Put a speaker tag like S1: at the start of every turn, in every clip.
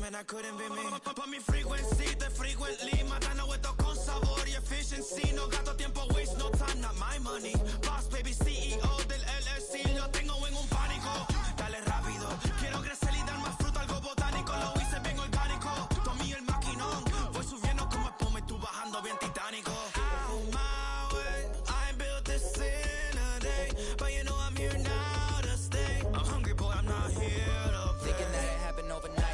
S1: and that couldn't be me. Pa' mi frequency, te frequently matando esto con sabor y efficiency. No gasto tiempo, waste no time, not my money. Boss baby, CEO del LLC, lo tengo en un pánico. Dale rápido, quiero crecer y dar más fruto, algo botánico. Lo hice bien orgánico, tomé el maquinón. Voy subiendo como espuma y tú bajando bien titánico. Out my way, I built this in a day, but you know I'm here now to stay. I'm hungry, boy, I'm not here to play.
S2: Thinking that it happened overnight.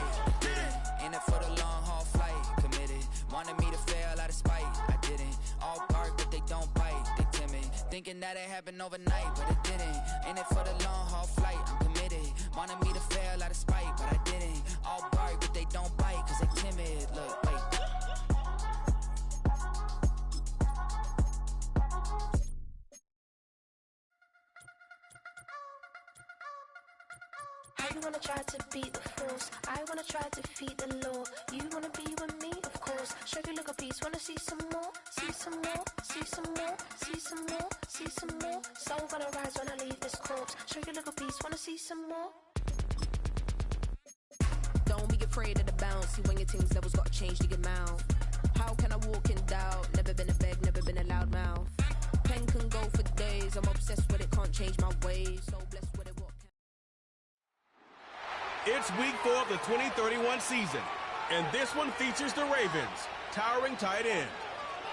S2: In it for the long haul flight. Committed, wanted me to fail out of spite. I didn't. All bark, but they don't bite. They timid. Thinking that it happened overnight, but it didn't. In it for the long haul flight. I'm committed. Wanted me to fail out of spite, but I didn't. All bark, but they don't bite, cause they timid. Look, wait.
S3: You wanna try to beat the force, I wanna try to defeat the law. You wanna be with me, of course. Show you look a piece, wanna see some more, see some more, see some more, see some more, see some more. Soul gonna rise when I leave this corpse. Show you look a piece, wanna see some more.
S4: Don't be afraid of the bounce. See when your things levels got changed to your mouth. How can I walk in doubt? Never been a beg, never been a loud mouth. Pen can go for days. I'm obsessed with it, can't change my ways. So blessed with it.
S5: It's week 4 of the 2031 season, and this one features the Ravens' towering tight end.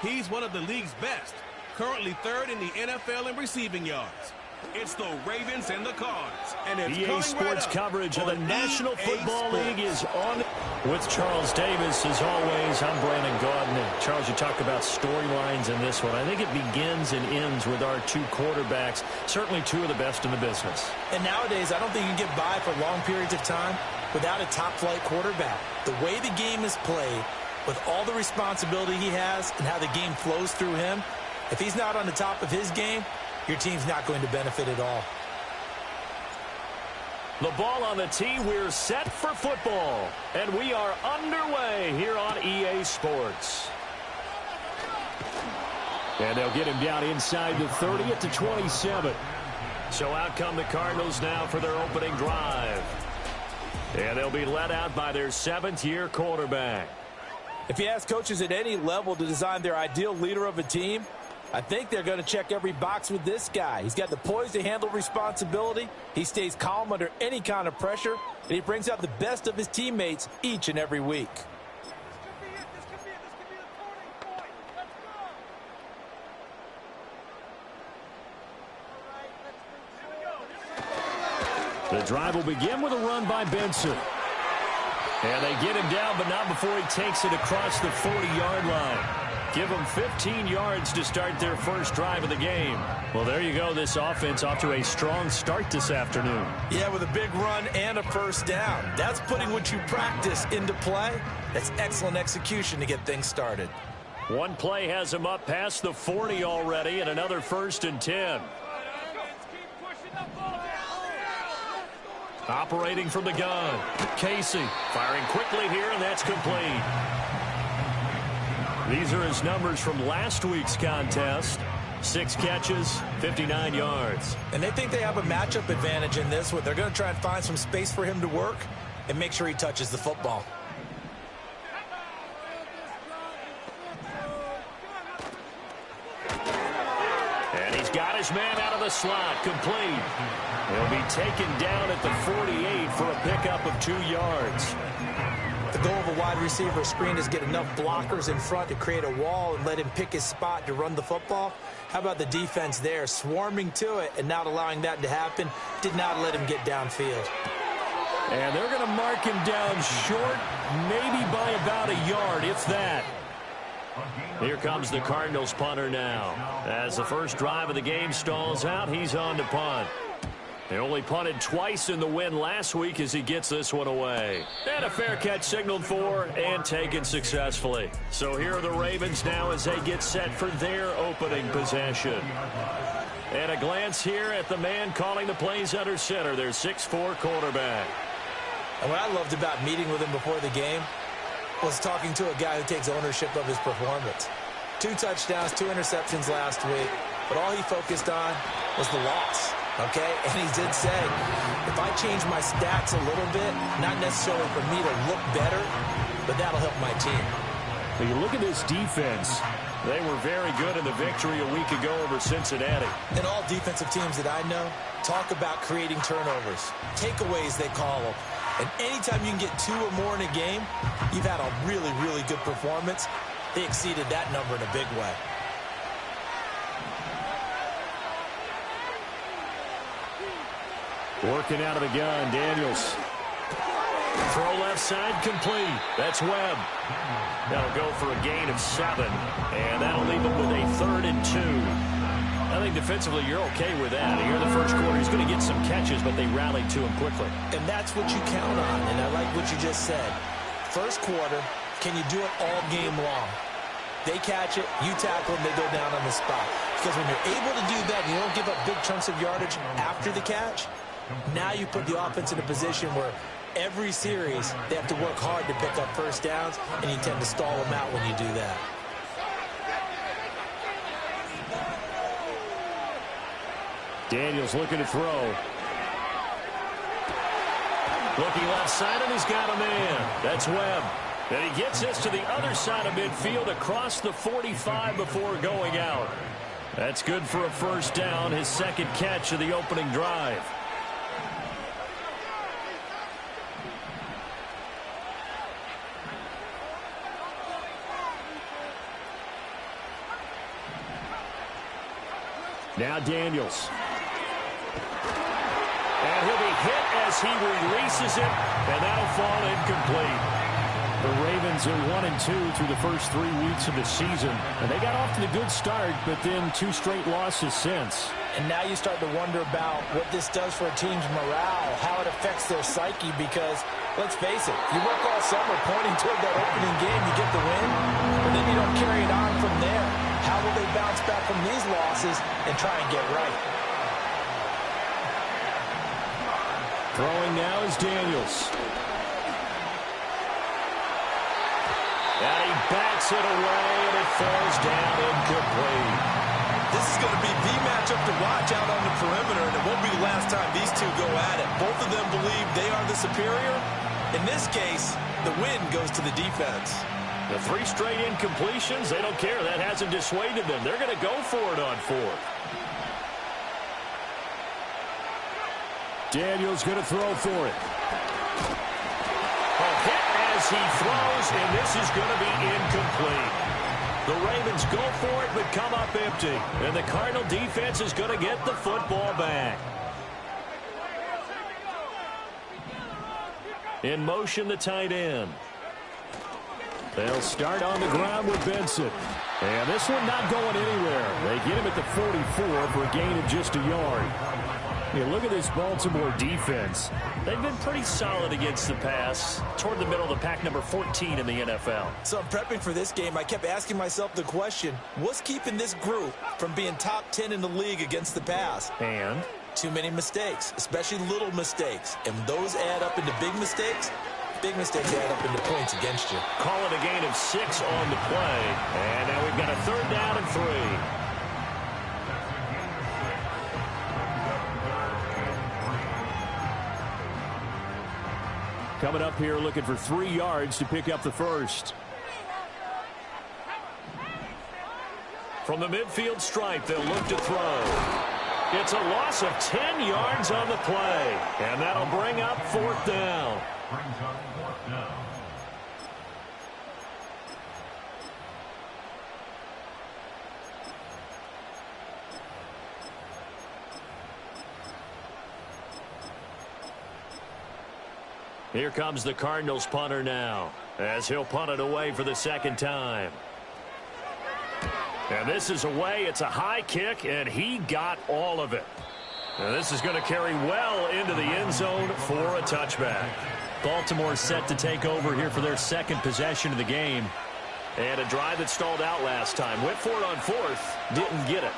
S5: He's one of the league's best, currently 3rd in the NFL in receiving yards. It's the Ravens and the Cards, and it's
S6: EA Sports coverage of the National Football League is on. With Charles Davis, as always, I'm Brandon Gaudin. Charles, you talk about storylines in this one. I think it begins and ends with our two quarterbacks, certainly two of the best in the business.
S7: And nowadays, I don't think you can get by for long periods of time without a top-flight quarterback. The way the game is played, with all the responsibility he has and how the game flows through him, if he's not on the top of his game, your team's not going to benefit at all.
S6: The ball on the tee, we're set for football. And we are underway here on EA Sports. And they'll get him down inside the 30 at the 27. So out come the Cardinals now for their opening drive. And they'll be led out by their 7th-year quarterback.
S7: If you ask coaches at any level to design their ideal leader of a team, I think they're going to check every box with this guy. He's got the poise to handle responsibility. He stays calm under any kind of pressure, and he brings out the best of his teammates each and every week.
S6: The drive will begin with a run by Benson. And they get him down, but not before he takes it across the 40-yard line. Give them 15 yards to start their first drive of the game. Well, there you go. This offense off to a strong start this afternoon.
S7: Yeah, with a big run and a first down. That's putting what you practice into play. That's excellent execution to get things started.
S6: One play has him up past the 40 already, and another 1st and 10. Operating from the gun. Casey firing quickly here, and that's complete. These are his numbers from last week's contest. 6 catches, 59 yards.
S7: And they think they have a matchup advantage in this one. They're going to try and find some space for him to work and make sure he touches the football.
S6: And he's got his man out of the slot, complete. He'll be taken down at the 48 for a pickup of 2 yards.
S7: The goal of a wide receiver screen is get enough blockers in front to create a wall and let him pick his spot to run the football. How about the defense there, swarming to it and not allowing that to happen? Did not let him get downfield.
S6: And they're going to mark him down short, maybe by about a yard, if that. Here comes the Cardinals punter now. As the first drive of the game stalls out, he's on to punt. They only punted twice in the win last week as he gets this one away. And a fair catch signaled for and taken successfully. So here are the Ravens now as they get set for their opening possession. And a glance here at the man calling the plays under center, their 6'4" quarterback.
S7: And what I loved about meeting with him before the game was talking to a guy who takes ownership of his performance. 2 touchdowns, 2 interceptions last week, but all he focused on was the loss. okay? And he did say, if I change my stats a little bit, not necessarily for me to look better, but that'll help my team.
S6: When you look at this defense, they were very good in the victory a week ago over Cincinnati.
S7: And all defensive teams that I know talk about creating turnovers, takeaways they call them. And anytime you can get 2 or more in a game, you've had a really, really good performance. They exceeded that number in a big way.
S6: Working out of the gun, Daniels. Throw left side complete. That's Webb. That'll go for a gain of 7. And that'll leave him with a 3rd and 2. I think defensively you're okay with that. Here in the first quarter, he's going to get some catches, but they rallied to him quickly.
S7: And that's what you count on, and I like what you just said. First quarter, can you do it all game long? They catch it, you tackle them, they go down on the spot. Because when you're able to do that, you don't give up big chunks of yardage after the catch. Now you put the offense in a position where every series they have to work hard to pick up first downs, and you tend to stall them out when you do that.
S6: Daniels looking to throw. Looking left side, and he's got a man. That's Webb. And he gets this to the other side of midfield across the 45 before going out. That's good for a first down, his second catch of the opening drive. Now Daniels. And he'll be hit as he releases it, and that'll fall incomplete. The Ravens are 1-2 through the first 3 weeks of the season. And they got off to a good start, but then 2 straight losses since.
S7: And now you start to wonder about what this does for a team's morale, how it affects their psyche, because, let's face it, you work all summer pointing toward that opening game, you get the win, but then you don't carry it on from there. How will they bounce back from these losses and try and get right?
S6: Throwing now is Daniels. And he bats it away, and it falls down incomplete.
S7: This is going to be the matchup to watch out on the perimeter, and it won't be the last time these two go at it. Both of them believe they are the superior. In this case, the win goes to the defense.
S6: The 3 straight incompletions, they don't care. That hasn't dissuaded them. They're going to go for it on 4th. Daniels going to throw for it. A hit as he throws, and this is going to be incomplete. The Ravens go for it, but come up empty. And the Cardinal defense is going to get the football back. In motion, the tight end. They'll start on the ground with Benson. And this one not going anywhere. They get him at the 44 for a gain of just a yard. Yeah, look at this Baltimore defense. They've been pretty solid against the pass. Toward the middle of the pack, number 14 in the NFL.
S7: So I'm prepping for this game. I kept asking myself the question, what's keeping this group from being top 10 in the league against the pass?
S6: And?
S7: Too many mistakes, especially little mistakes. And those add up into big mistakes. Big mistakes add up into points against you.
S6: Call it a gain of 6 on the play. And now we've got a 3rd down and 3. Coming up here looking for 3 yards to pick up the first. From the midfield stripe, they'll look to throw. It's a loss of 10 yards on the play. And that'll bring up 4th down. Here comes the Cardinals punter now, as he'll punt it away for the 2nd time. And this is away. It's a high kick, and he got all of it. And this is going to carry well into the end zone for a touchback. Baltimore set to take over here for their 2nd possession of the game. And a drive that stalled out last time. Went for it on 4th, didn't get it.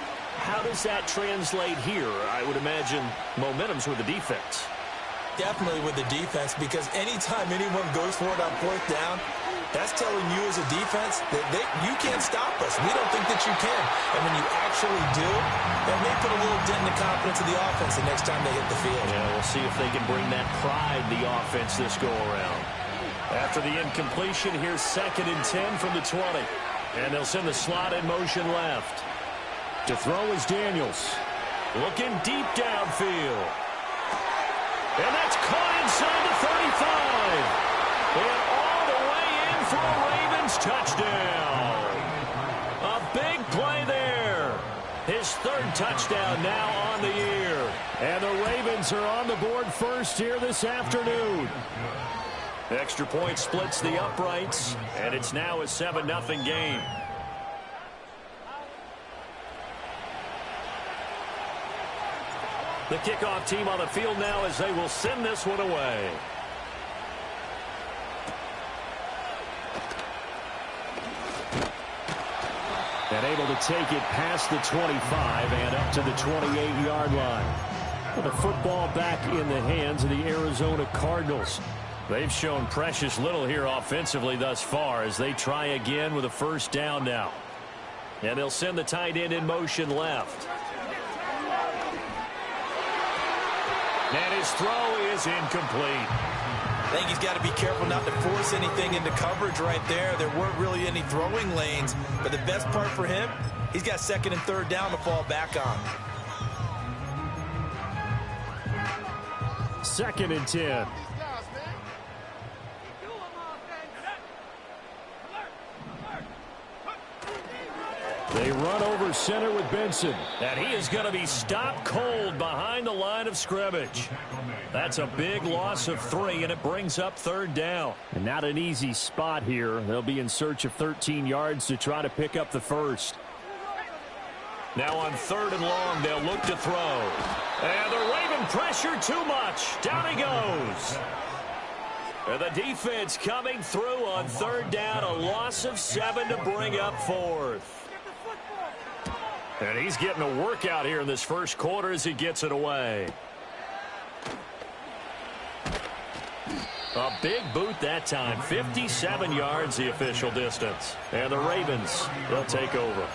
S6: How does that translate here? I would imagine momentum's with the defense.
S7: Definitely with the defense, because anytime anyone goes for it on 4th down, That's telling you as a defense that you can't stop us. We don't think that you can. And when you actually do, that may put a little dent in the confidence of the offense the next time they hit the field.
S6: Yeah, we'll see if they can bring that pride in the offense this go-around. After the incompletion, here's 2nd and 10 from the 20. And they'll send the slot in motion left. To throw is Daniels. Looking deep downfield. And that's caught inside the 35. And all the way in for a Ravens touchdown. A big play there. His 3rd touchdown now on the year. And the Ravens are on the board first here this afternoon. Extra point splits the uprights, and it's now a 7-0 game. The kickoff team on the field now as they will send this one away. And able to take it past the 25 and up to the 28-yard line. With the football back in the hands of the Arizona Cardinals. They've shown precious little here offensively thus far as they try again with a 1st down now. And they'll send the tight end in motion left. And his throw is incomplete.
S7: I think he's got to be careful not to force anything into coverage right there. There weren't really any throwing lanes. But the best part for him, he's got 2nd and 3rd down to fall back on.
S6: 2nd and 10. They run over center with Benson. And he is going to be stopped cold behind the line of scrimmage. That's a big loss of 3, and it brings up 3rd down. And not an easy spot here. They'll be in search of 13 yards to try to pick up the 1st. Now on 3rd and long, they'll look to throw. And the Raven pressure too much. Down he goes. And the defense coming through on 3rd down. A loss of 7 to bring up 4th. And he's getting a workout here in this 1st quarter as he gets it away. A big boot that time. 57 yards the official distance. And the Ravens, they'll take over.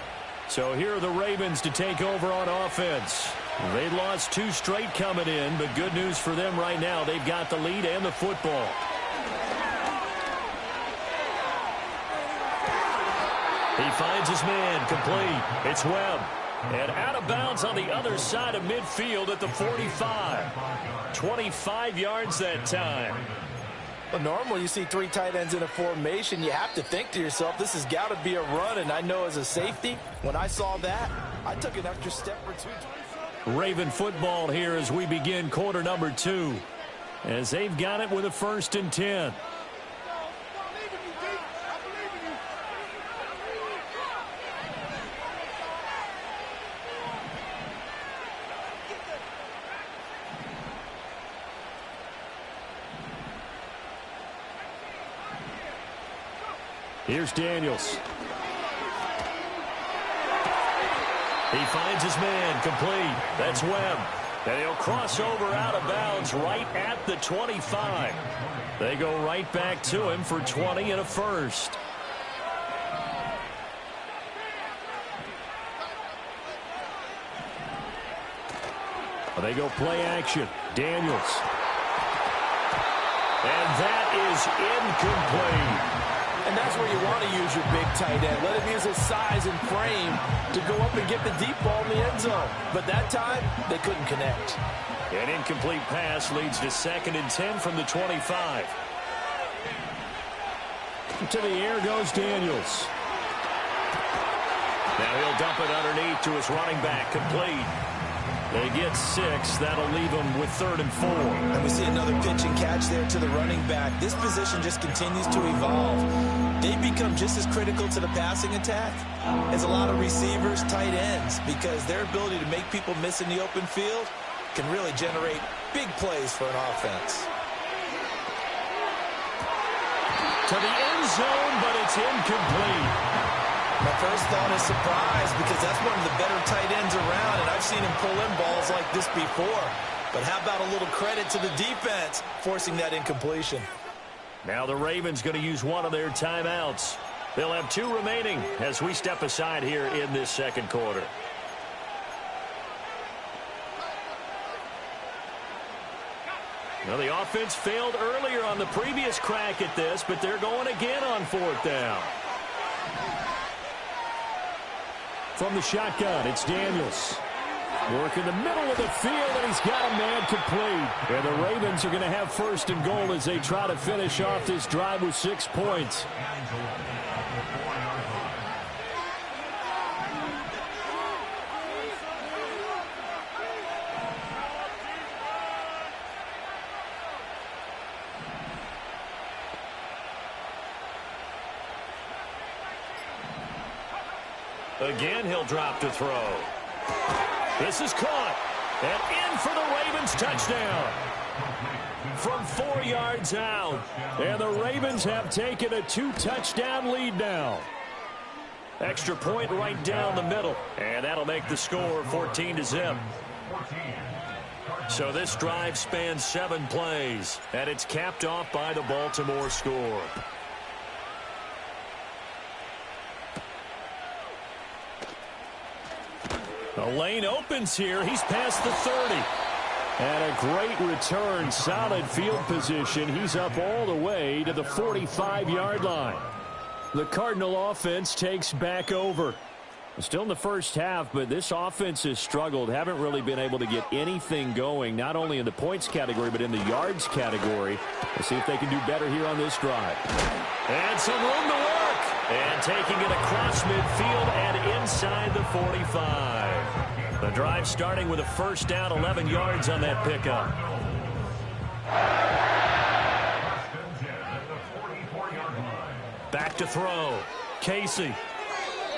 S6: So here are the Ravens to take over on offense. They lost 2 straight coming in, but good news for them right now. They've got the lead and the football. He finds his man, complete. It's Webb. And out of bounds on the other side of midfield at the 45. 25 yards that time.
S7: Well, normally you see 3 tight ends in a formation. You have to think to yourself, this has got to be a run. And I know as a safety, when I saw that, I took an extra step or 2.
S6: Raven football here as we begin quarter number 2. As they've got it with a 1st and 10. Here's Daniels. He finds his man, complete. That's Webb. And he'll cross over out of bounds right at the 25. They go right back to him for 20 and a 1st. They go play action. Daniels. And that is incomplete.
S7: And that's where you want to use your big tight end. Let him use his size and frame to go up and get the deep ball in the end zone. But that time, they couldn't connect.
S6: An incomplete pass leads to 2nd and 10 from the 25. To the air goes Daniels. Now he'll dump it underneath to his running back, complete. They get 6. That'll leave them with 3rd and 4.
S7: And we see another pitch and catch there to the running back. This position just continues to evolve. They become just as critical to the passing attack as a lot of receivers, tight ends, because their ability to make people miss in the open field can really generate big plays for an offense.
S6: To the end zone, but it's incomplete.
S7: My first thought is surprise, because that's one of the better tight ends around, and I've seen him pull in balls like this before. But how about a little credit to the defense forcing that incompletion?
S6: Now the Ravens going to use one of their timeouts. They'll have 2 remaining as we step aside here in this second quarter. Well, the offense failed earlier on the previous crack at this, but they're going again on 4th down.
S8: From the shotgun, it's Daniels. Work in the middle of the field, and he's got a man complete. And the Ravens are going to have 1st and goal as they try to finish off this drive with 6 points.
S6: Again, he'll drop to throw. This is caught. And in for the Ravens touchdown. From 4 yards out.
S8: And the Ravens have taken a 2-touchdown lead now.
S6: Extra point right down the middle. And that'll make the score 14-0. So this drive spans 7 plays. And it's capped off by the Baltimore score.
S8: The lane opens here. He's past the 30. And a great return. Solid field position. He's up all the way to the 45-yard line. The Cardinal offense takes back over. Still in the first half, but this offense has struggled. Haven't really been able to get anything going, not only in the points category, but in the yards category. We'll see if they can do better here on this drive.
S6: And some room to work. And taking it across midfield and inside the 45. The drive starting with a 1st down, 11 yards on that pickup. Back to throw. Casey.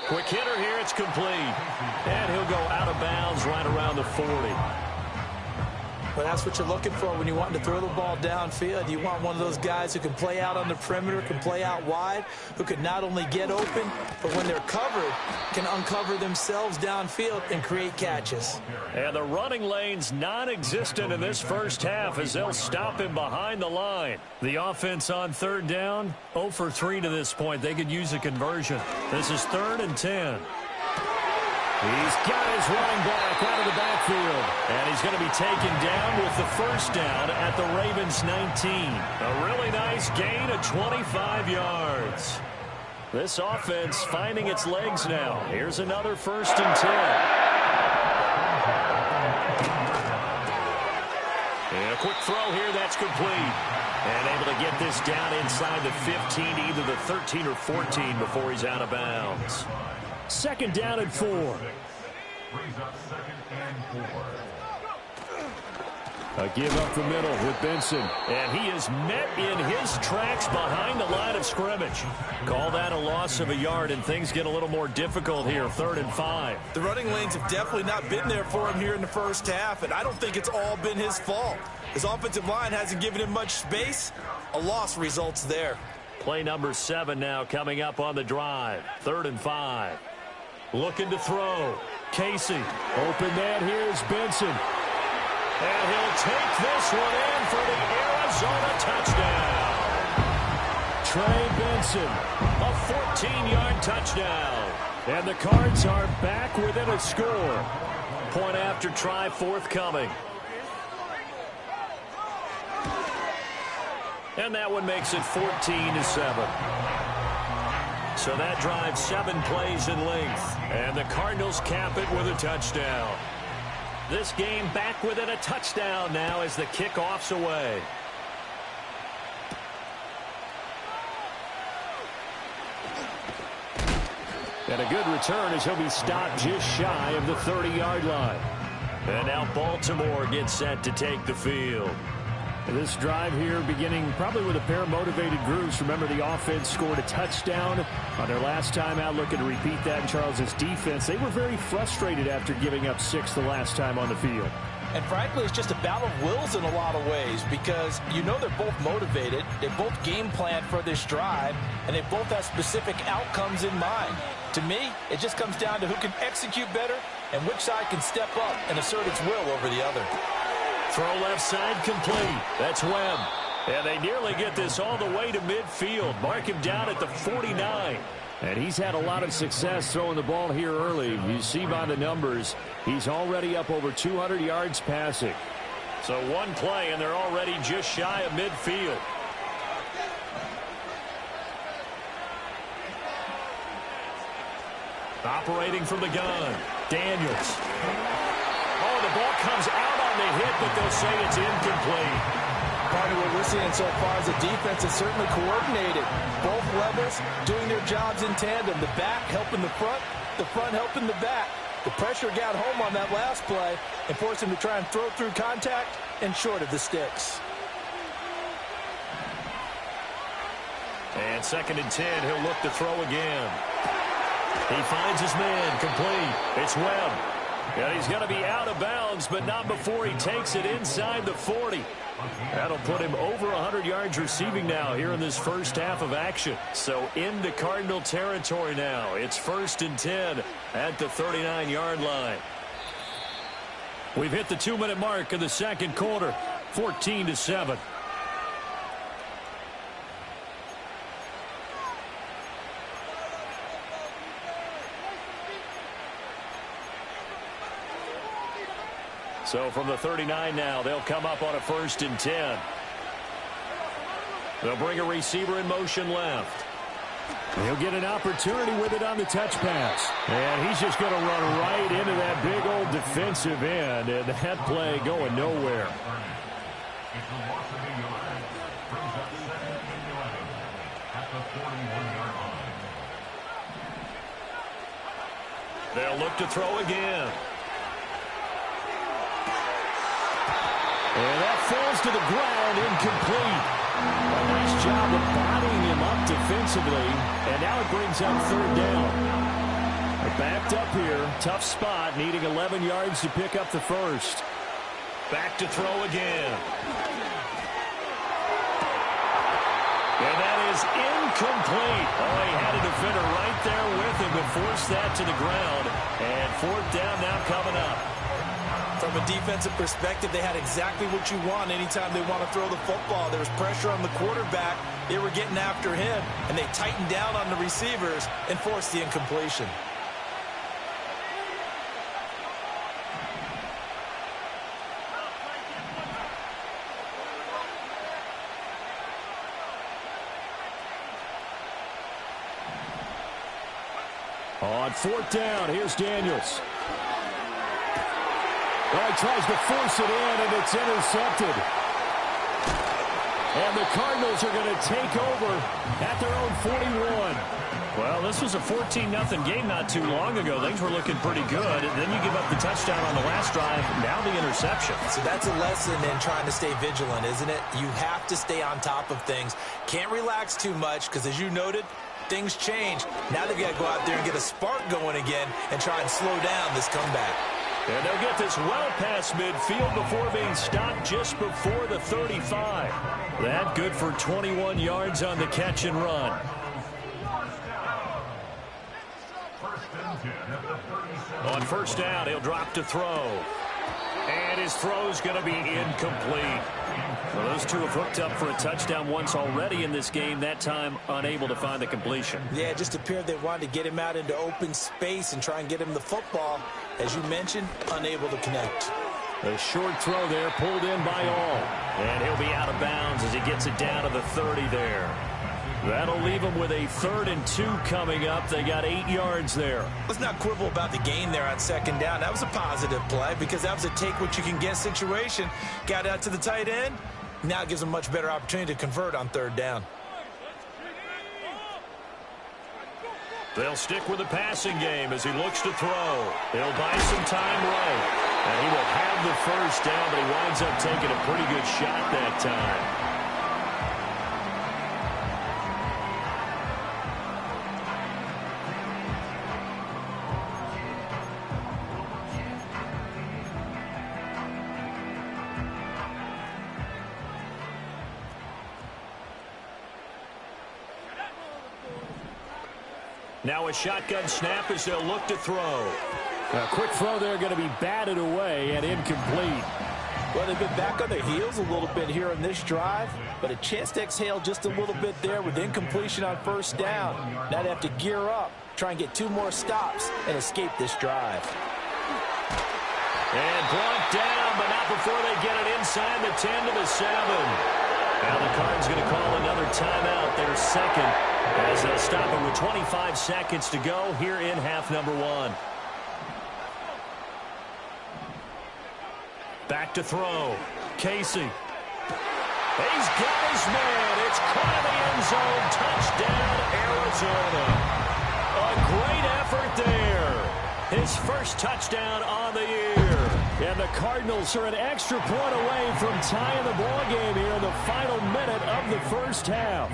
S6: Quick hitter here, it's complete. And he'll go out of bounds right around the 40.
S7: Well, that's what you're looking for when you want to throw the ball downfield. You want one of those guys who can play out on the perimeter, can play out wide, who can not only get open, but when they're covered, can uncover themselves downfield and create catches.
S6: And the running lane's non-existent in this first half as they'll stop him behind the line. The offense on 3rd down, 0 for 3 to this point. They could use a conversion. This is 3rd and 10.
S8: He's got his running back out of the backfield.
S6: And he's going to be taken down with the 1st down at the Ravens 19. A really nice gain of 25 yards. This offense finding its legs now. Here's another 1st and 10. And a quick throw here, that's complete. And able to get this down inside the 15, either the 13 or 14 before he's out of bounds.
S8: 2nd down and 4. A give up the middle with Benson.
S6: And he is met in his tracks behind the line of scrimmage. Call that a loss of a yard, and things get a little more difficult here, 3rd and 5.
S7: The running lanes have definitely not been there for him here in the first half, and I don't think it's all been his fault. His offensive line hasn't given him much space. A loss results there.
S6: Play number 7 now coming up on the drive. 3rd and 5. Looking to throw. Casey.
S8: Open man, here's Benson.
S6: And he'll take this one in for the Arizona touchdown.
S8: Trey Benson.
S6: A 14-yard touchdown.
S8: And the Cards are back within a score.
S6: Point after try forthcoming. And that one makes it 14-7. So that drives 7 plays in length. And the Cardinals cap it with a touchdown. This game back within a touchdown now as the kickoff's away.
S8: And a good return as he'll be stopped just shy of the 30-yard line.
S6: And now Baltimore gets set to take the field.
S8: This drive here beginning probably with a pair of motivated groups. Remember, the offense scored a touchdown on their last time out, looking to repeat that in Charles's defense. They were very frustrated after giving up 6 the last time on the field.
S7: And frankly, it's just a battle of wills in a lot of ways because you know they're both motivated, they both game plan for this drive, and they both have specific outcomes in mind. To me, it just comes down to who can execute better and which side can step up and assert its will over the other.
S6: Throw left side complete. That's Webb. And they nearly get this all the way to midfield. Mark him down at the 49.
S8: And he's had a lot of success throwing the ball here early. You see by the numbers, he's already up over 200 yards passing.
S6: So one play, and they're already just shy of midfield. Operating from the gun, Daniels. Oh, the ball comes out on the hit, but they'll say it's incomplete.
S7: Part of what we're seeing so far is the defense is certainly coordinated. Both levels doing their jobs in tandem. The back helping the front helping the back. The pressure got home on that last play and forced him to try and throw through contact and short of the sticks.
S6: And 2nd and 10, he'll look to throw again. He finds his man, complete. It's Webb. And he's going to be out of bounds, but not before he takes it inside the 40. That'll put him over 100 yards receiving now here in this first half of action. So into Cardinal territory now. It's 1st and 10 at the 39-yard line. We've hit the 2-minute mark of the second quarter, 14-7. So from the 39 now, they'll come up on a 1st and 10. They'll bring a receiver in motion left.
S8: He'll get an opportunity with it on the touch pass. And he's just going to run right into that big old defensive end. And that play going nowhere.
S6: They'll look to throw again.
S8: And that falls to the ground, incomplete. A nice job of bodying him up defensively. And now it brings up 3rd down. They're backed up here. Tough spot, needing 11 yards to pick up the first.
S6: Back to throw again. And that is incomplete. Oh, he had a defender right there with him to force that to the ground. And 4th down now coming up.
S7: From a defensive perspective, they had exactly what you want anytime they want to throw the football. There was pressure on the quarterback. They were getting after him, and they tightened down on the receivers and forced the incompletion.
S8: On 4th down, here's Daniels. Well, he tries to force it in, and it's intercepted. And the Cardinals are going to take over at their own 41.
S6: Well, this was a 14-0 game not too long ago. Things were looking pretty good. And then you give up the touchdown on the last drive. Now the interception.
S7: So that's a lesson in trying to stay vigilant, isn't it? You have to stay on top of things. Can't relax too much because, as you noted, things change. Now they've got to go out there and get a spark going again and try and slow down this comeback.
S6: And they'll get this well past midfield before being stopped just before the 35. That good for 21 yards on the catch and run. On 1st down, he'll drop to throw. And his throw's going to be incomplete. Well, those two have hooked up for a touchdown once already in this game, that time unable to find the completion.
S7: Yeah, it just appeared they wanted to get him out into open space and try and get him the football. As you mentioned, unable to connect.
S8: A short throw there, pulled in by all.
S6: And he'll be out of bounds as he gets it down to the 30 there. That'll leave them with a 3rd and 2 coming up. They got 8 yards there.
S7: Let's not quibble about the gain there on 2nd down. That was a positive play because that was a take-what-you-can-get situation. Got out to the tight end. Now it gives them a much better opportunity to convert on 3rd down.
S6: They'll stick with the passing game as he looks to throw. He'll buy some time right. And he will have the 1st down, but he winds up taking a pretty good shot that time. Now a shotgun snap as they'll look to throw.
S8: A quick throw there going to be batted away and incomplete.
S7: Well, they've been back on their heels a little bit here on this drive, but a chance to exhale just a little bit there with incompletion on first down. Now they have to gear up, try and get 2 more stops, and escape this drive.
S6: And brought down, but not before they get it inside the 10 to the 7. Now the Card's going to call another timeout, their second, as they'll stop it with 25 seconds to go here in half number 1. Back to throw. Casey. He's got his man. It's caught in the end zone. Touchdown, Arizona. A great effort there. His first touchdown on the year.
S8: And the Cardinals are an extra point away from tying the ball game here in the final minute of the first half.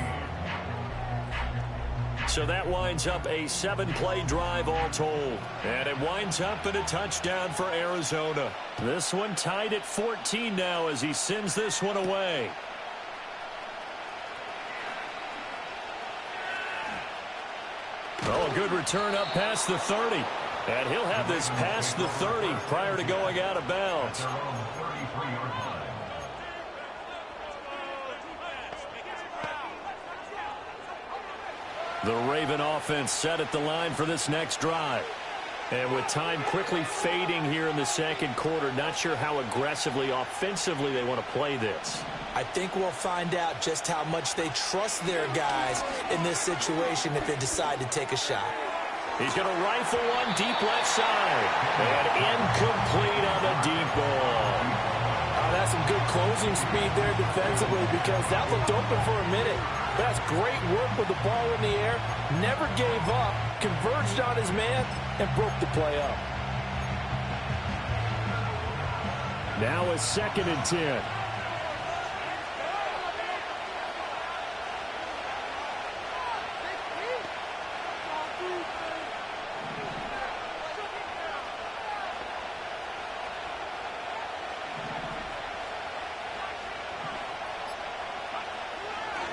S6: So that winds up a 7-play drive all told. And it winds up in a touchdown for Arizona.
S8: This one tied at 14 now as he sends this one away.
S6: Oh, a good return up past the 30. And he'll have this past the 30 prior to going out of bounds. The Raven offense set at the line for this next drive. And with time quickly fading here in the second quarter, not sure how aggressively, offensively they want to play this.
S7: I think we'll find out just how much they trust their guys in this situation if they decide to take a shot.
S6: He's going to rifle one deep left side. And incomplete on the deep ball.
S7: That's some good closing speed there defensively because that looked open for a minute. That's great work with the ball in the air. Never gave up, converged on his man, and broke the play up.
S8: Now a 2nd and 10.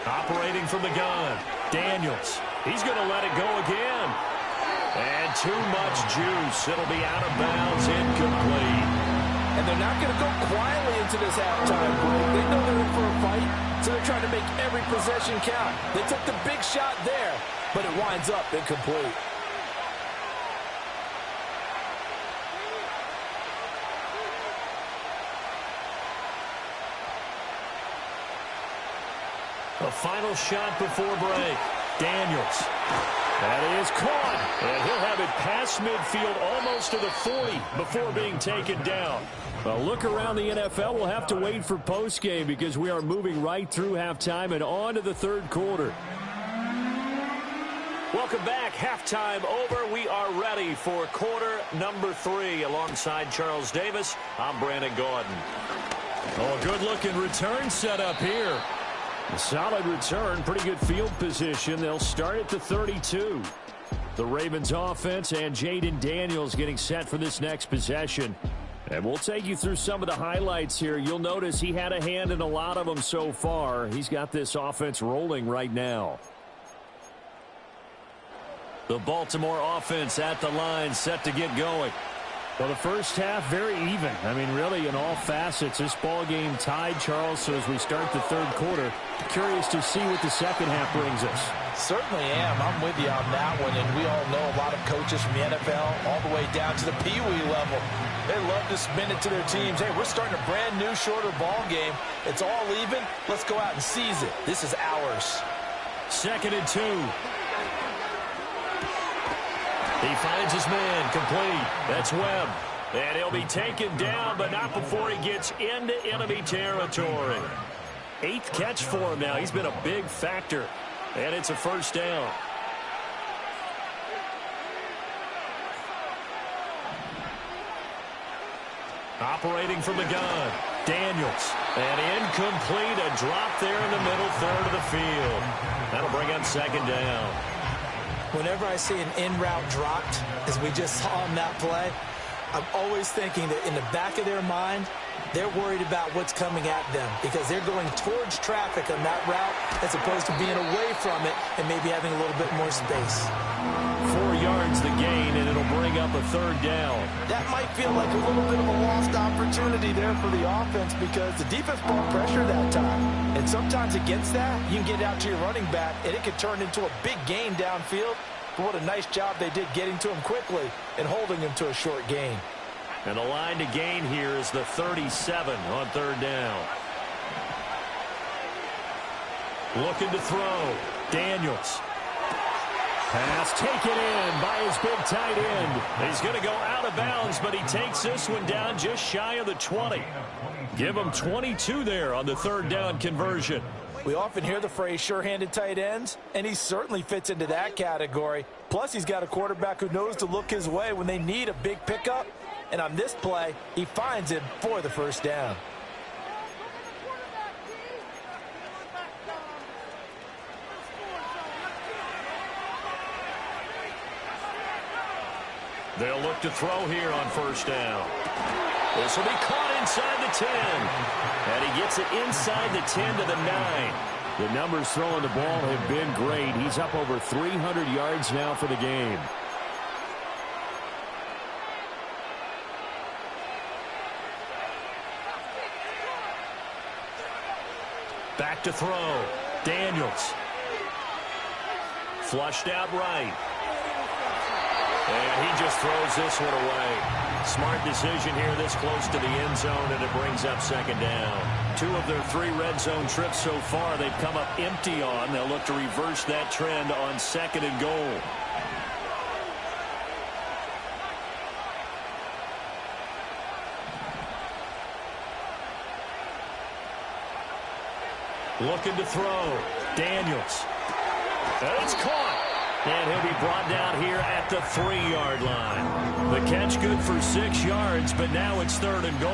S6: Operating from the gun, Daniels. He's going to let it go again. And too much juice. It'll be out of bounds, incomplete.
S7: And they're not going to go quietly into this halftime break. They know they're in for a fight, so they're trying to make every possession count. They took the big shot there, but it winds up incomplete.
S6: A final shot before break. Daniels. That is caught. And he'll have it past midfield almost to the 40 before being taken down.
S8: A look around the NFL. We'll have to wait for postgame because we are moving right through halftime and on to the third quarter.
S6: Welcome back. Halftime over. We are ready for quarter number 3. Alongside Charles Davis, I'm Brandon Gordon.
S8: Oh, a good-looking return set up here. A solid return, pretty good field position. They'll start at the 32. The Ravens offense and Jaden Daniels getting set for this next possession. And we'll take you through some of the highlights here. You'll notice he had a hand in a lot of them so far. He's got this offense rolling right now. The Baltimore offense at the line, set to get going. Well, the first half, very even. I mean, really, in all facets, this ball game tied, Charles. So as we start the third quarter, curious to see what the second half brings us.
S7: Certainly am. I'm with you on that one. And we all know a lot of coaches from the NFL all the way down to the Pee Wee level. They love to spin it to their teams. Hey, we're starting a brand new, shorter ball game. It's all even. Let's go out and seize it. This is ours.
S6: 2nd and 2. He finds his man, complete. That's Webb. And he'll be taken down, but not before he gets into enemy territory. 8th catch for him now. He's been a big factor. And it's a first down. Operating from the gun, Daniels. And incomplete, a drop there in the middle third of the field. That'll bring up 2nd down.
S7: Whenever I see an in route dropped, as we just saw on that play, I'm always thinking that in the back of their mind, they're worried about what's coming at them because they're going towards traffic on that route as opposed to being away from it and maybe having a little bit more space.
S6: 4 yards the gain, and it'll bring up a third down.
S7: That might feel like a little bit of a lost opportunity there for the offense because the defense brought pressure that time. And sometimes against that, you can get out to your running back, and it can turn into a big gain downfield. But what a nice job they did getting to him quickly and holding him to a short gain.
S6: And the line to gain here is the 37 on third down. Looking to throw. Daniels. Pass taken in by his big tight end. He's going to go out of bounds, but he takes this one down just shy of the 20. Give him 22 there on the third down conversion.
S7: We often hear the phrase sure-handed tight ends, and he certainly fits into that category. Plus, he's got a quarterback who knows to look his way when they need a big pickup. And on this play, he finds him for the first down.
S6: They'll look to throw here on first down. This will be caught inside the 10. And he gets it inside the 10 to the 9. The numbers throwing the ball have been great. He's up over 300 yards now for the game. Back to throw. Daniels. Flushed out right. And he just throws this one away. Smart decision here this close to the end zone, and it brings up second down. 2 of their 3 red zone trips so far they've come up empty on. They'll look to reverse that trend on second and goal. Looking to throw. Daniels. And it's caught. And he'll be brought down here at the 3-yard line. The catch good for 6 yards, but now it's third and goal.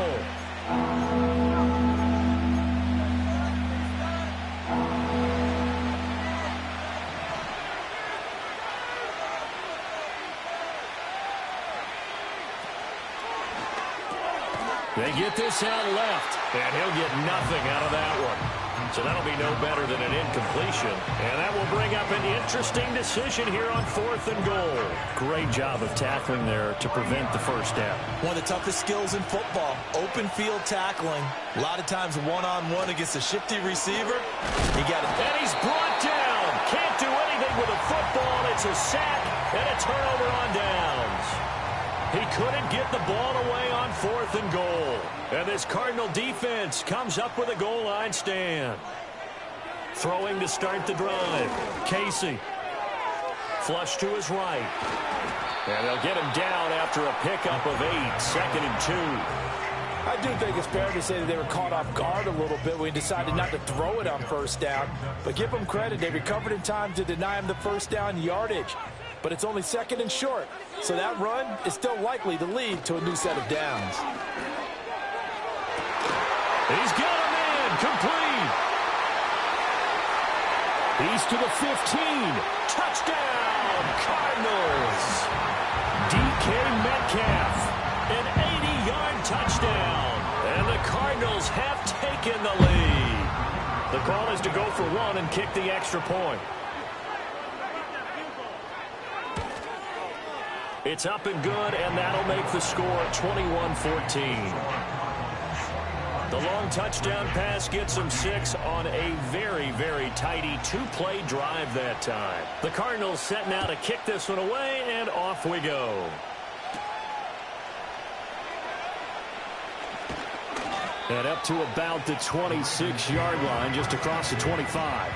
S6: They get this out left, and he'll get nothing out of that one. So that'll be no better than an incompletion. And that will bring up an interesting decision here on 4th and goal. Great job of tackling there to prevent the first down.
S7: One of the toughest skills in football, open field tackling. A lot of times one-on-one against a shifty receiver. He got it.
S6: And he's brought down. Can't do anything with a football. It's a sack and a turnover on downs. He couldn't get the ball away on 4th and goal. And this Cardinal defense comes up with a goal line stand. Throwing to start the drive. Casey. Flush to his right. And they'll get him down after a pickup of 8. 2nd and 2.
S7: I do think it's fair to say that they were caught off guard a little bit when he decided not to throw it on first down. But give them credit. They recovered in time to deny him the first down yardage. But it's only 2nd and short. So that run is still likely to lead to a new set of downs.
S6: He's got him in. Complete. He's to the 15. Touchdown, Cardinals. DK Metcalf. An 80-yard touchdown. And the Cardinals have taken the lead. The call is to go for 1 and kick the extra point. It's up and good, and that'll make the score 21-14. The long touchdown pass gets them 6 on a very, very tidy 2-play drive that time. The Cardinals set now to kick this one away, and off we go. And up to about the 26-yard line, just across the 25.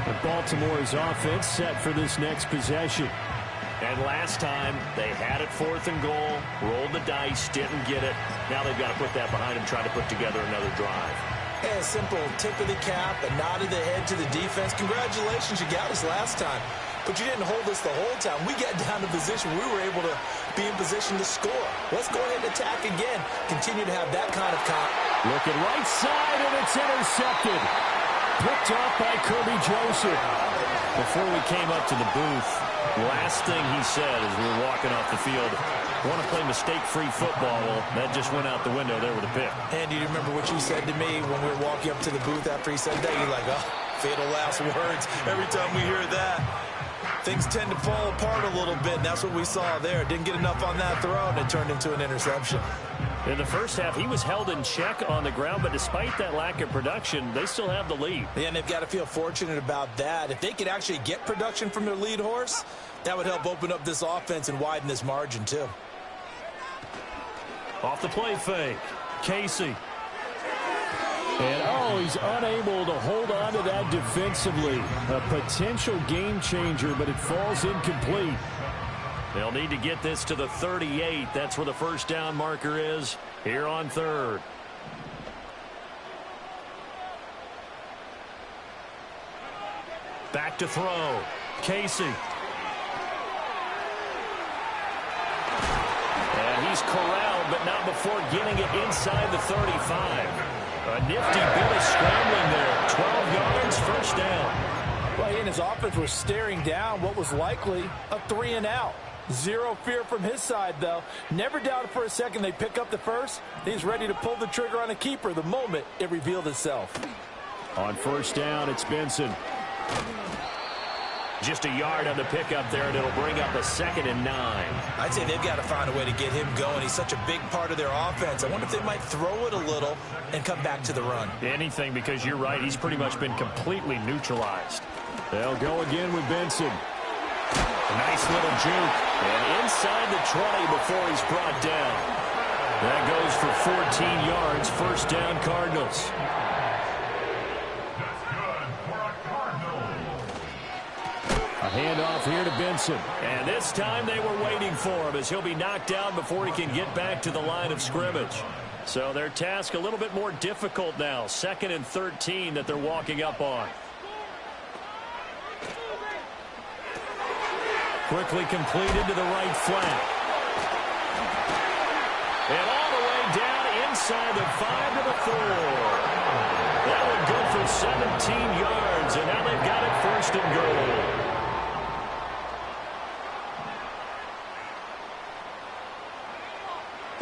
S6: And Baltimore's offense set for this next possession. And last time, they had it 4th and goal, rolled the dice, didn't get it. Now they've got to put that behind them, try to put together another drive.
S7: And a simple tip of the cap, a nod of the head to the defense. Congratulations, you got us last time. But you didn't hold us the whole time. We got down to position. We were able to be in position to score. Let's go ahead and attack again. Continue to have that kind of
S6: Looking right side, and it's intercepted. Picked off by Kirby Joseph. Before we came up to the booth, last thing he said as we were walking off the field, want to play mistake-free football. Well, that just went out the window there with a pick.
S7: And do you remember what you said to me when we were walking up to the booth after he said that? You're like, oh, fatal last words. Every time we hear that, things tend to fall apart a little bit, and that's what we saw there. Didn't get enough on that throw, and it turned into an interception.
S6: In the first half, he was held in check on the ground, but despite that lack of production, they still have the lead.
S7: Yeah, and they've got to feel fortunate about that. If they could actually get production from their lead horse, that would help open up this offense and widen this margin, too.
S6: Off the play fake, Casey.
S8: And, oh, he's unable to hold on to that defensively. A potential game changer, but it falls incomplete.
S6: They'll need to get this to the 38. That's where the first down marker is here on third. Back to throw. Casey. And he's corralled, but not before getting it inside the 35. A nifty bit of scrambling there. 12 yards, first down.
S7: Well, he and his offense were staring down what was likely a 3-and-out. Zero fear from his side, though. Never doubted for a second they pick up the first. He's ready to pull the trigger on a keeper the moment it revealed itself.
S8: On first down, it's Benson.
S6: Just a yard on the pickup there, and it'll bring up a 2nd and 9.
S7: I'd say they've got to find a way to get him going. He's such a big part of their offense. I wonder if they might throw it a little and come back to the run.
S6: Anything, because you're right. He's pretty much been completely neutralized.
S8: They'll go again with Benson.
S6: A nice little juke. And inside the 20 before he's brought down. That goes for 14 yards. First down, Cardinals.
S8: A handoff here to Benson.
S6: And this time they were waiting for him as he'll be knocked down before he can get back to the line of scrimmage. So their task a little bit more difficult now. 2nd and 13 that they're walking up on. Quickly completed to the right flat. And all the way down inside the 5 to the 4. That would go for 17 yards, and now they've got it first and goal.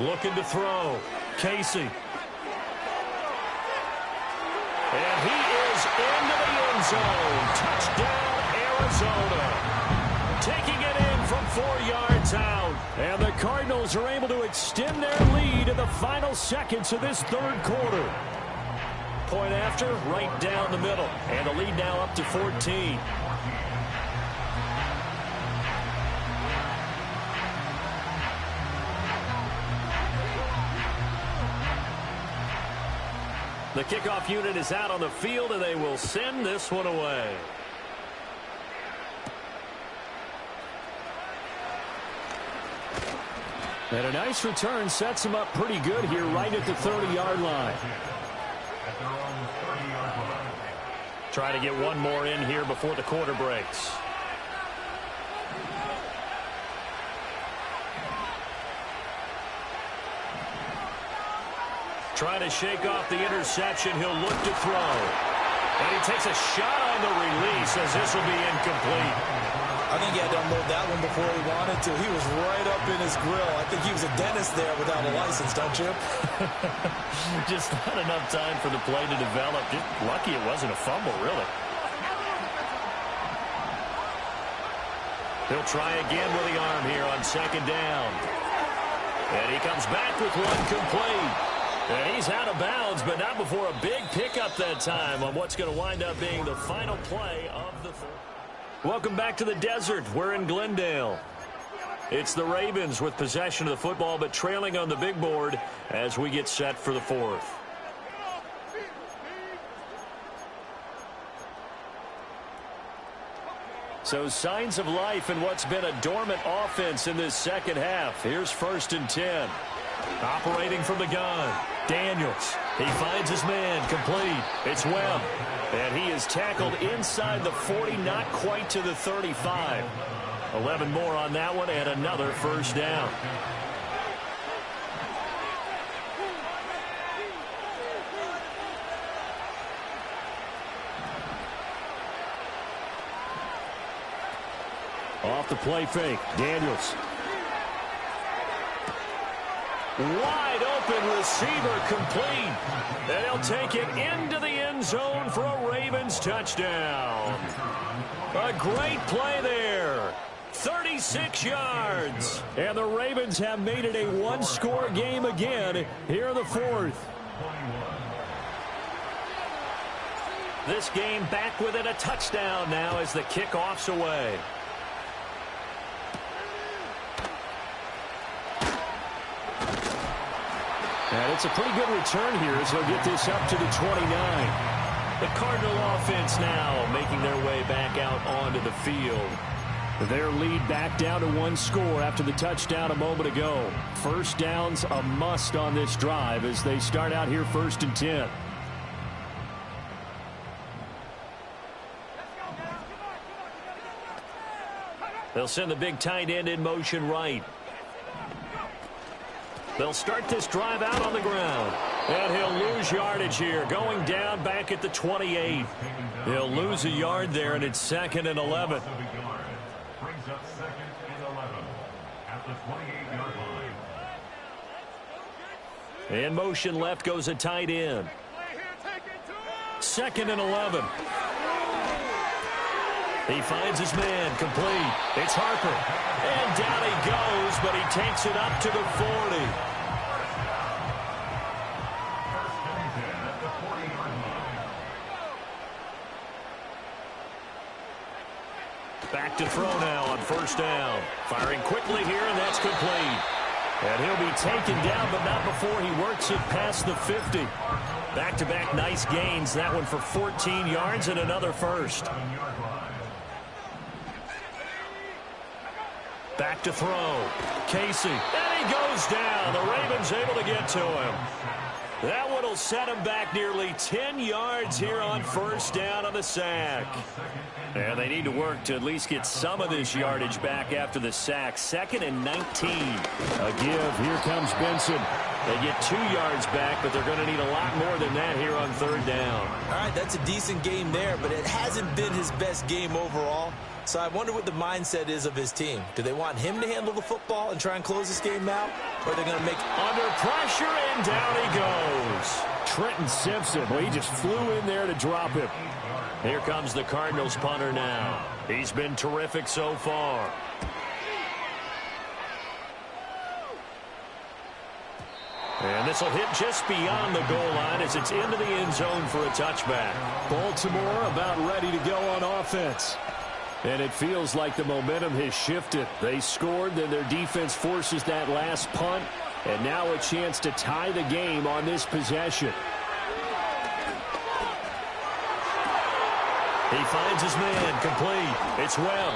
S6: Looking to throw. Casey. And he is into the end zone. Touchdown, Arizona. Taking it in from 4 yards out.
S8: And the Cardinals are able to extend their lead in the final seconds of this third quarter.
S6: Point after, right down the middle. And the lead now up to 14. The kickoff unit is out on the field, and they will send this one away.
S8: And a nice return sets him up pretty good here right at the 30-yard line.
S6: Try to get one more in here before the quarter breaks. Trying to shake off the interception. He'll look to throw. And he takes a shot on the release as this will be incomplete.
S7: I think he had to unload that one before he wanted to. He was right up in his grill. I think he was a dentist there without a license, don't you?
S6: Just not enough time for the play to develop. Just lucky it wasn't a fumble, really. He'll try again with the arm here on 2nd down. And he comes back with one complete. And he's out of bounds, but not before a big pickup that time on what's going to wind up being the final play of the third. Welcome back to the desert. We're in Glendale. It's the Ravens with possession of the football, but trailing on the big board as we get set for the fourth. So signs of life in what's been a dormant offense in this second half. Here's 1st and 10. Operating from the gun, Daniels. He finds his man, complete. It's Webb. And he is tackled inside the 40, not quite to the 35. 11 more on that one, and another first down.
S8: Off the play fake, Daniels. Wide open receiver complete. And he'll take it into the end zone for a Ravens touchdown. A great play there. 36 yards. And the Ravens have made it a one-score game again here in the fourth. This game back within a touchdown now as the kickoff's away. And it's a pretty good return here as they'll get this up to the 29. The Cardinal offense now making their way back out onto the field. Their lead back down to one score after the touchdown a moment ago. First down's a must on this drive as they start out here 1st and 10. They'll send the big tight end in motion right. They'll start this drive out on the ground. And he'll lose yardage here, going down back at the 28. He'll lose a yard there, and it's 2nd and 11.
S9: Brings up 2nd and 11 at the 28-yard line.
S8: In motion left goes a tight end. 2nd and 11. He finds his man, complete. It's Harper. And down he goes, but he takes it up to the 40. Back to throw now on 1st down. Firing quickly here, and that's complete. And he'll be taken down, but not before he works it past the 50. Back-to-back nice gains. That one for 14 yards and another first. Back to throw. Casey. And he goes down. The Ravens able to get to him. That one will set him back nearly 10 yards here on 1st down on the sack. And they need to work to at least get some of this yardage back after the sack. 2nd and 19. A give. Here comes Benson. They get 2 yards back, but they're going to need a lot more than that here on 3rd down.
S7: All right, that's a decent game there, but it hasn't been his best game overall. So I wonder what the mindset is of his team. Do they want him to handle the football and try and close this game out? Or are they going to make...
S8: Under pressure, and down he goes. Trenton Simpson, well, he just flew in there to drop him. Here comes the Cardinals punter now. He's been terrific so far. And this will hit just beyond the goal line as it's into the end zone for a touchback. Baltimore about ready to go on offense. And it feels like the momentum has shifted. They scored, then their defense forces that last punt. And now a chance to tie the game on this possession. He finds his man, complete. It's Webb.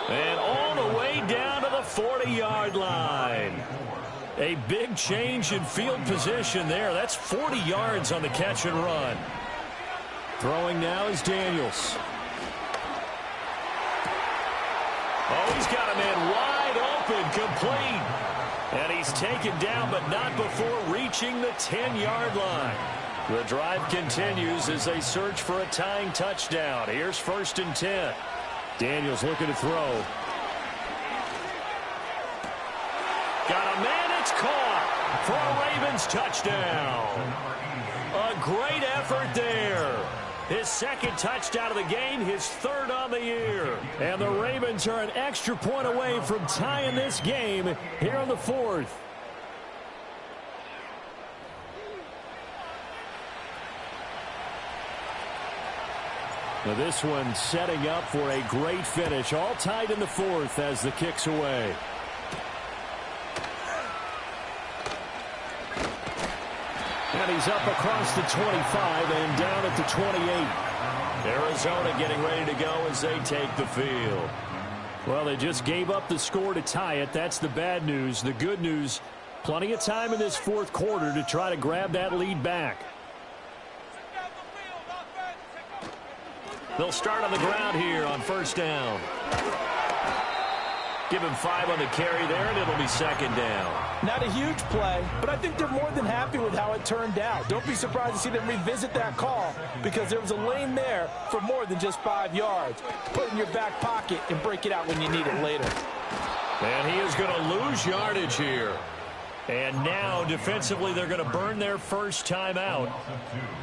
S8: And all the way down to the 40-yard line. A big change in field position there. That's 40 yards on the catch and run. Throwing now is Daniels. Oh, he's got a man wide open, complete. And he's taken down, but not before reaching the 10-yard line. The drive continues as they search for a tying touchdown. Here's 1st and 10. Daniels looking to throw. Got a man, it's caught for a Ravens touchdown. A great effort there. His 2nd touchdown of the game, his 3rd on the year. And the Ravens are an extra point away from tying this game here in the 4th. Now this one setting up for a great finish. All tied in the 4th as the kick's away. And he's up across the 25 and down at the 28. Arizona getting ready to go as they take the field. Well, they just gave up the score to tie it. That's the bad news. The good news, plenty of time in this 4th quarter to try to grab that lead back. They'll start on the ground here on 1st down.
S6: Give him 5 on the carry there, and it'll be second down.
S7: Not a huge play, but I think they're more than happy with how it turned out. Don't be surprised to see them revisit that call because there was a lane there for more than just 5 yards. Put it in your back pocket and break it out when you need it later.
S6: And he is going to lose yardage here. And now, defensively, they're going to burn their first time out.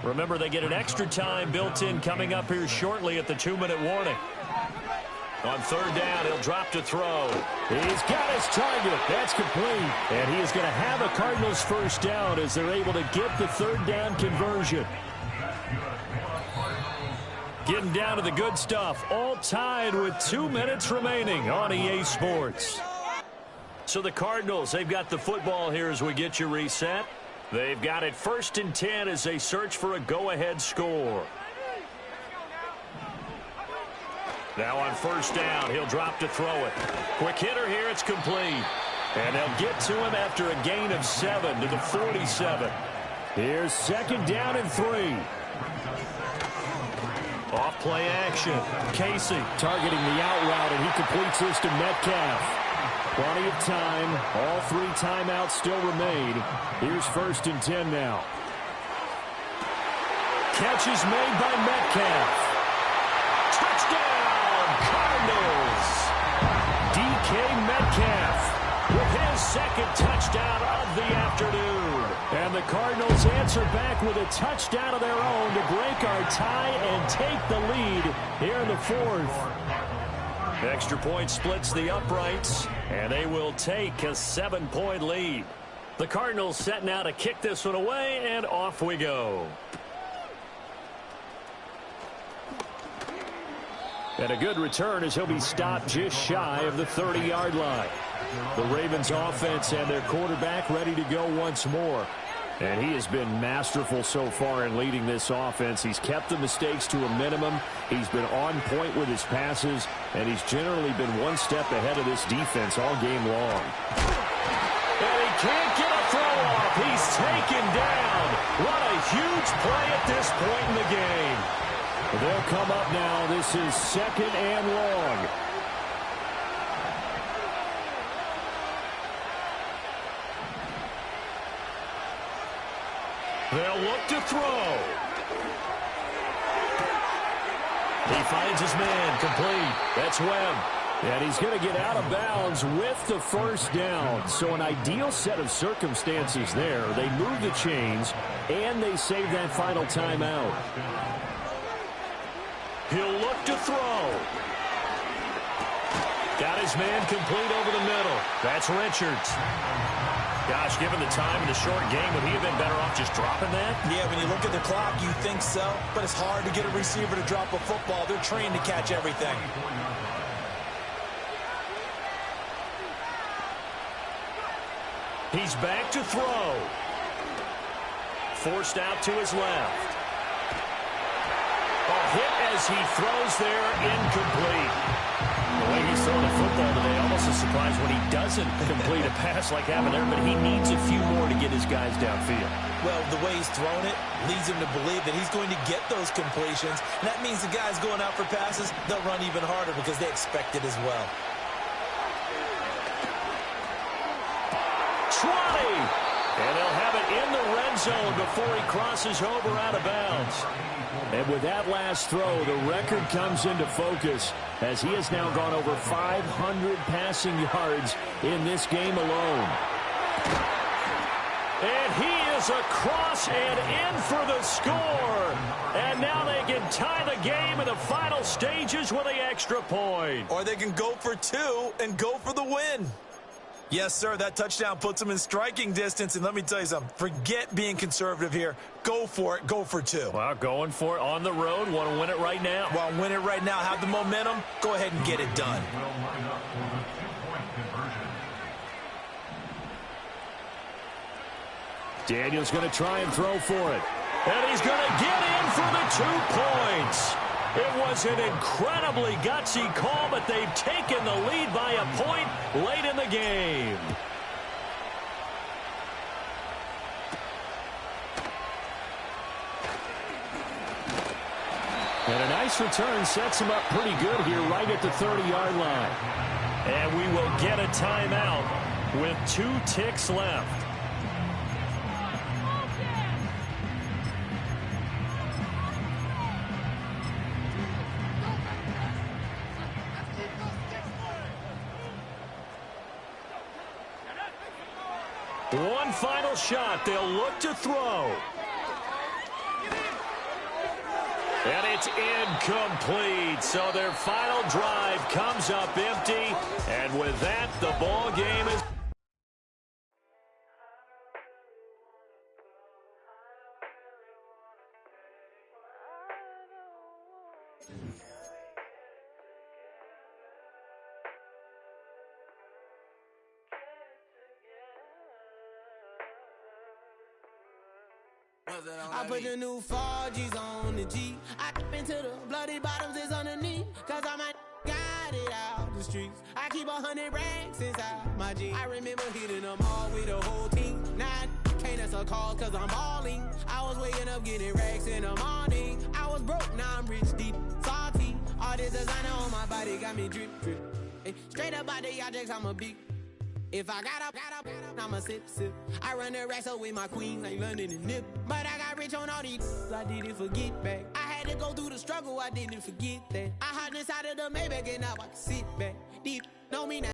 S6: Remember, they get an extra time built in coming up here shortly at the 2-minute warning. On third down, he'll drop to throw.
S8: He's got his target. That's complete. And he is going to have a Cardinals first down as they're able to get the third down conversion. Getting down to the good stuff. All tied with 2 minutes remaining on EA Sports.
S6: So the Cardinals, they've got the football here as we get you reset. They've got it 1st and 10 as they search for a go-ahead score. Now on first down, he'll drop to throw it. Quick hitter here, it's complete. And they'll get to him after a gain of 7 to the 47.
S8: Here's second down and 3.
S6: Off play action.
S8: Casey targeting the out route, and he completes this to Metcalf. Plenty of time. All 3 timeouts still remain. Here's 1st and 10 now. Catch is made by Metcalf. Touchdown, Cardinals! DK Metcalf with his second touchdown of the afternoon. And the Cardinals answer back with a touchdown of their own to break our tie and take the lead here in the 4th.
S6: Extra point splits the uprights, and they will take a 7-point lead. The Cardinals set now to kick this one away, and off we go.
S8: And a good return as he'll be stopped just shy of the 30-yard line. The Ravens offense and their quarterback ready to go once more. And he has been masterful so far in leading this offense. He's kept the mistakes to a minimum. He's been on point with his passes, and he's generally been one step ahead of this defense all game long.
S6: And he can't get a throw off. He's taken down. What a huge play at this point in the game.
S8: They'll come up now. This is 2nd and long.
S6: They'll look to throw. He finds his man, complete. That's Webb.
S8: And he's going to get out of bounds with the first down. So an ideal set of circumstances there. They move the chains, and they save that final timeout.
S6: He'll look to throw. Got his man complete over the middle. That's Richards. Gosh, given the time in the short game, would he have been better off just dropping that?
S7: Yeah, when you look at the clock, you think so. But it's hard to get a receiver to drop a football. They're trained to catch everything.
S6: He's back to throw. Forced out to his left. A hit as he throws there, incomplete. The way he's throwing the football today, almost a surprise when he doesn't complete a pass like happened there, but he needs a few more to get his guys downfield.
S7: Well, the way he's thrown it leads him to believe that he's going to get those completions. And that means the guys going out for passes, they'll run even harder because they expect it as well.
S6: 20! And they'll have it in the red zone before he crosses over out of bounds.
S8: And with that last throw, the record comes into focus as he has now gone over 500 passing yards in this game alone.
S6: And he is across and in for the score. And now they can tie the game in the final stages with the extra point.
S7: Or they can go for 2 and go for the win. Yes, sir, that touchdown puts them in striking distance. And let me tell you something, forget being conservative here. Go for it, go for 2.
S6: Well, going for it on the road. Want to win it right now.
S7: Well, win it right now. Have the momentum. Go ahead and get it done.
S8: Daniel's going to try and throw for it.
S6: And he's going to get in for the 2 points. It was an incredibly gutsy call, but they've taken the lead by a point late in the game.
S8: And a nice return sets him up pretty good here right at the 30-yard line.
S6: And we will get a timeout with 2 ticks left. One final shot. They'll look to throw. And it's incomplete. So their final drive comes up empty. And with that, the ball game is...
S1: I put the new 4Gs on the G. I dip into the bloody bottoms is underneath. Cause I might got it out the streets. I keep 100 racks inside my jeans. I remember hitting them all with the whole team. Now I can't answer calls cause I'm balling. I was waking up getting racks in the morning. I was broke, now I'm rich, deep, salty. All this designer on my body got me drip, drip. Hey, straight up out the objects, I'm a big. If I got up, I'ma sip, sip. I run the racks up with my queen like London and Nip. But I got rich on all these, I didn't forget back. I had to go through the struggle, I didn't forget that. I hopped inside of the Maybach and now I can sit back. Deep, know me now.